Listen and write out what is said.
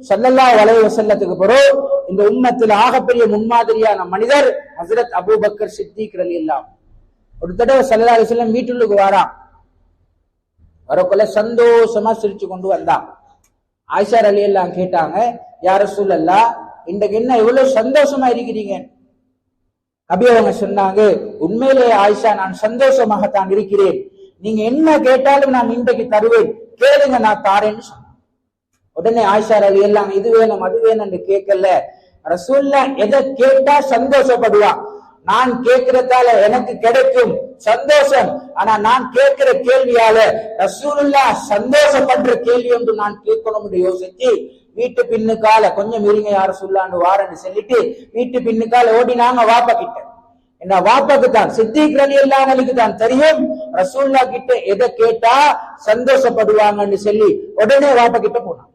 ஸல்லல்லாஹு அலைஹி வஸல்லத்துக்கு பிறகு இந்த உம்மத்தில் ஆகப்பெரிய முன்மாதிரியான மனிதர் ஹஜ்ரத் அபூபக்கர் சித்திக் ரலியல்லாஹு. ஒரு தடவை ஸல்லல்லாஹு அலைஹி வஸல்லம் வீட்டுக்கு வாரான். வரக்குள்ள சந்தோஷமா சிரிச்சு கொண்டு வந்தான். ஆயிஷா ரலியல்லாஹு கேட்டாங்க, யா ரசூலல்லாஹ், இன்றைக்கு என்ன இவ்வளவு சந்தோஷமா இருக்கிறீங்க? நபி அவங்க சொன்னாங்க, உண்மையிலே ஆயிஷா, நான் சந்தோஷமாகத்தான் இருக்கிறேன். நீங்க என்ன கேட்டாலும் நான் இன்றைக்கு தருவேன், கேளுங்க, நான் தாரேன்னு சொன்னேன். உடனே ஆயிஷா ரலியல்லாஹு இது வேணும் அது வேணும் என்று கேட்கல. ரசூலுல்லாஹ் எதை கேட்டா சந்தோஷப்படுவான். நான் கேட்கிறதால எனக்கு கிடைக்கும் சந்தோஷம், ஆனா நான் கேட்கிற கேள்வியால ரசூலுல்லாஹ் சந்தோஷப்படுற கேள்வி ஒன்று நான் கேட்கணும் என்று யோசிச்சு வீட்டு பின்னுக்கால கொஞ்சம் இருங்க யார சொல்லான்னு வாரன்னு சொல்லிட்டு வீட்டு பின்னுக்கால ஓடினாங்க வாப்பா கிட்ட. என்ன வாப்பாக்கு தான் சித்திக் ரலியல்லாஹு அன்ஹுக்கு தான் தெரியும் ரசூலுல்லாஹ் கிட்ட எதை கேட்டா சந்தோஷப்படுவாங்கன்னு சொல்லி உடனே வாப்பா கிட்ட போனான்.